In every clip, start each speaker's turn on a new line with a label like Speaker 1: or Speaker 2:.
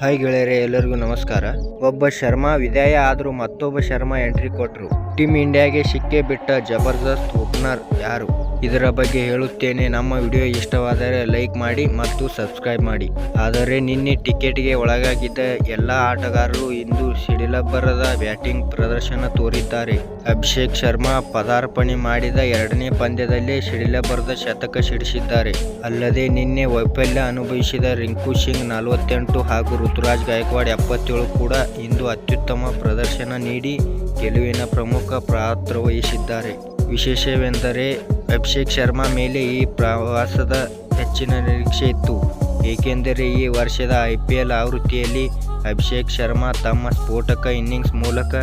Speaker 1: Hi ಗೆಳೆಯರೆ, ಎಲ್ಲರಿಗೂ ನಮಸ್ಕಾರ. ಒಬ್ಬ ಶರ್ಮಾ ವಿದಾಯ ಆದರೂ ಮತ್ತೊಬ್ಬ ಶರ್ಮಾ ಎಂಟ್ರಿ ಕೊಟ್ಟರು. ಟೀಮ್ ಇಂಡಿಯಾಗೆ ಸಿಕ್ಕೇ ಬಿಟ್ಟ ಜಬರ್ದಸ್ತ್ ಓಪನರ್ ಯಾರು? ಇದರ ಬಗ್ಗೆ ಹೇಳುತ್ತೇನೆ. ನಮ್ಮ ವಿಡಿಯೋ ಇಷ್ಟವಾದರೆ ಲೈಕ್ ಮಾಡಿ ಮತ್ತು ಸಬ್ಸ್ಕ್ರೈಬ್ ಮಾಡಿ. ಆದರೆ ನಿನ್ನೆ ಟಿಕೆಟ್ಗೆ ಒಳಗಾಗಿದ್ದ ಎಲ್ಲ ಆಟಗಾರರು ಇಂದು ಸಿಡಿಲಬ್ಬರದ ಬ್ಯಾಟಿಂಗ್ ಪ್ರದರ್ಶನ ತೋರಿದ್ದಾರೆ. ಅಭಿಷೇಕ್ ಶರ್ಮಾ ಪದಾರ್ಪಣೆ ಮಾಡಿದ ಎರಡನೇ ಪಂದ್ಯದಲ್ಲೇ ಸಿಡಿಲಬ್ಬರದ ಶತಕ ಸಿಡಿಸಿದ್ದಾರೆ. ಅಲ್ಲದೆ ನಿನ್ನೆ ವೈಫಲ್ಯ ಅನುಭವಿಸಿದ ರಿಂಕು ಸಿಂಗ್ 48 ಹಾಗೂ ಋತುರಾಜ್ ಗಾಯಕ್ವಾಡ್ 77 ಕೂಡ ಇಂದು ಅತ್ಯುತ್ತಮ ಪ್ರದರ್ಶನ ನೀಡಿ ಗೆಲುವಿನ ಪ್ರಮುಖ ಪಾತ್ರ ವಹಿಸಿದ್ದಾರೆ. ವಿಶೇಷವೆಂದರೆ ಅಭಿಷೇಕ್ ಶರ್ಮಾ ಮೇಲೆ ಈ ಪ್ರವಾಸದ ಹೆಚ್ಚಿನ ನಿರೀಕ್ಷೆ ಇತ್ತು. ಏಕೆಂದರೆ ಈ ವರ್ಷದ IPL ಆವೃತ್ತಿಯಲ್ಲಿ ಅಭಿಷೇಕ್ ಶರ್ಮಾ ತಮ್ಮ ಸ್ಫೋಟಕ ಇನ್ನಿಂಗ್ಸ್ ಮೂಲಕ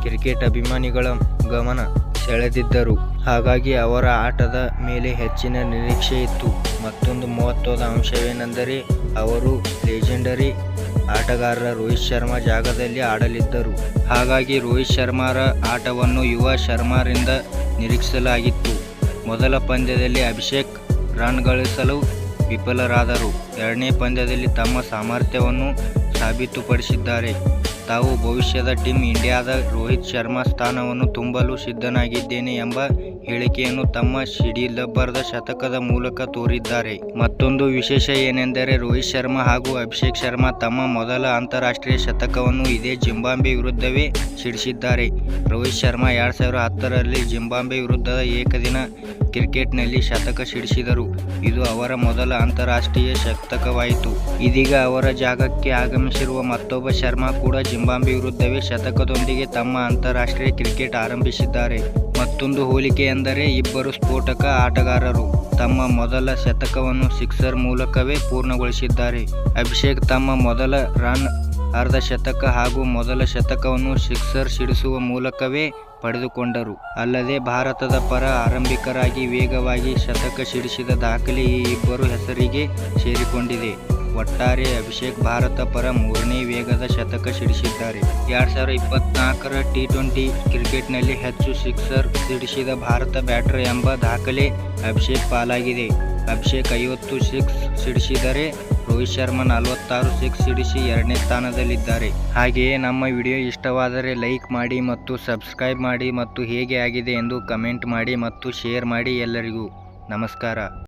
Speaker 1: ಕ್ರಿಕೆಟ್ ಅಭಿಮಾನಿಗಳ ಗಮನ ಸೆಳೆದಿದ್ದರು. ಹಾಗಾಗಿ ಅವರ ಆಟದ ಮೇಲೆ ಹೆಚ್ಚಿನ ನಿರೀಕ್ಷೆ ಇತ್ತು. ಮತ್ತೊಂದು ಮಹತ್ವದ ಅಂಶವೇನೆಂದರೆ ಅವರು ಲೆಜೆಂಡರಿ ಆಟಗಾರ ರೋಹಿತ್ ಶರ್ಮಾ ಜಾಗದಲ್ಲಿ ಆಡಲಿದ್ದರು. ಹಾಗಾಗಿ ರೋಹಿತ್ ಶರ್ಮಾರ ಆಟವನ್ನು ಯುವ ಶರ್ಮಾರಿಂದ ನಿರೀಕ್ಷಿಸಲಾಗಿತ್ತು. ಮೊದಲ ಪಂದ್ಯದಲ್ಲಿ ಅಭಿಷೇಕ್ ರನ್ ಗಳಿಸಲು ವಿಫಲರಾದರು. ಎರಡನೇ ಪಂದ್ಯದಲ್ಲಿ ತಮ್ಮ ಸಾಮರ್ಥ್ಯವನ್ನು ಸಾಬೀತುಪಡಿಸಿದ್ದಾರೆ. ತಾವು ಭವಿಷ್ಯದ ಟೀಮ್ ಇಂಡಿಯಾದ ರೋಹಿತ್ ಶರ್ಮಾ ಸ್ಥಾನವನ್ನು ತುಂಬಲು ಸಿದ್ಧನಾಗಿದ್ದೇನೆ ಎಂಬ ಹೇಳಿಕೆಯನ್ನು ತಮ್ಮ ಸಿಡಿಲಬ್ಬರದ ಶತಕದ ಮೂಲಕ ತೋರಿದ್ದಾರೆ. ಮತ್ತೊಂದು ವಿಶೇಷ ಏನೆಂದರೆ ರೋಹಿತ್ ಶರ್ಮಾ ಹಾಗೂ ಅಭಿಷೇಕ್ ಶರ್ಮಾ ತಮ್ಮ ಮೊದಲ ಅಂತಾರಾಷ್ಟ್ರೀಯ ಶತಕವನ್ನು ಇದೇ ಜಿಂಬಾಬ್ವೆ ವಿರುದ್ಧವೇ ಸಿಡಿಸಿದ್ದಾರೆ. ರೋಹಿತ್ ಶರ್ಮಾ 2010ರಲ್ಲಿ ಜಿಂಬಾಬ್ವೆ ವಿರುದ್ಧದ ಏಕದಿನ ಕ್ರಿಕೆಟ್ನಲ್ಲಿ ಶತಕ ಸಿಡಿಸಿದರು. ಇದು ಅವರ ಮೊದಲ ಅಂತಾರಾಷ್ಟ್ರೀಯ ಶತಕವಾಯಿತು. ಇದೀಗ ಅವರ ಜಾಗಕ್ಕೆ ಆಗಮಿಸಿರುವ ಮತ್ತೊಬ್ಬ ಶರ್ಮಾ ಕೂಡ ಜಿಂಬಾಬ್ವೆ ವಿರುದ್ಧವೇ ಶತಕದೊಂದಿಗೆ ತಮ್ಮ ಅಂತಾರಾಷ್ಟ್ರೀಯ ಕ್ರಿಕೆಟ್ ಆರಂಭಿಸಿದ್ದಾರೆ. ಮತ್ತೊಂದು ಹೋಲಿಕೆ ಎಂದರೆ ಇಬ್ಬರು ಸ್ಫೋಟಕ ಆಟಗಾರರು ತಮ್ಮ ಮೊದಲ ಶತಕವನ್ನು ಸಿಕ್ಸರ್ ಮೂಲಕವೇ ಪೂರ್ಣಗೊಳಿಸಿದ್ದಾರೆ. ಅಭಿಷೇಕ್ ತಮ್ಮ ಮೊದಲ ರನ್ ಅರ್ಧ ಶತಕ ಹಾಗೂ ಮೊದಲ ಶತಕವನ್ನು ಸಿಕ್ಸರ್ ಸಿಡಿಸುವ ಮೂಲಕವೇ ಪಡೆದುಕೊಂಡರು. ಅಲ್ಲದೆ ಭಾರತದ ಪರ ಆರಂಭಿಕರಾಗಿ ವೇಗವಾಗಿ ಶತಕ ಸಿಡಿಸಿದ ದಾಖಲೆ ಈ ಇಬ್ಬರು ಹೆಸರಿಗೆ ಸೇರಿಕೊಂಡಿದೆ. ಒಟ್ಟಾರೆ ಅಭಿಷೇಕ್ ಭಾರತ ಪರ 3ನೇ ವೇಗದ ಶತಕ ಸಿಡಿಸಿದ್ದಾರೆ. 2024ರ T20 ಕ್ರಿಕೆಟ್ನಲ್ಲಿ ಹೆಚ್ಚು ಸಿಕ್ಸರ್ ಸಿಡಿಸಿದ ಭಾರತ ಬ್ಯಾಟರ್ ಎಂಬ ದಾಖಲೆ ಅಭಿಷೇಕ್ ಪಾಲಾಗಿದೆ. ಅಭಿಷೇಕ್ 50 ಸಿಕ್ಸ್ ಸಿಡಿಸಿದರೆ ರೋಹಿತ್ ಶರ್ಮಾ 46 ಸಿಕ್ಸ್ ಸಿಡಿಸಿ 2ನೇ ಸ್ಥಾನದಲ್ಲಿದ್ದಾರೆ. ಹಾಗೆಯೇ ನಮ್ಮ ವಿಡಿಯೋ ಇಷ್ಟವಾದರೆ ಲೈಕ್ ಮಾಡಿ ಮತ್ತು ಸಬ್ಸ್ಕ್ರೈಬ್ ಮಾಡಿ ಮತ್ತು ಹೇಗೆ ಆಗಿದೆ ಎಂದು ಕಮೆಂಟ್ ಮಾಡಿ ಮತ್ತು ಶೇರ್ ಮಾಡಿ. ಎಲ್ಲರಿಗೂ ನಮಸ್ಕಾರ.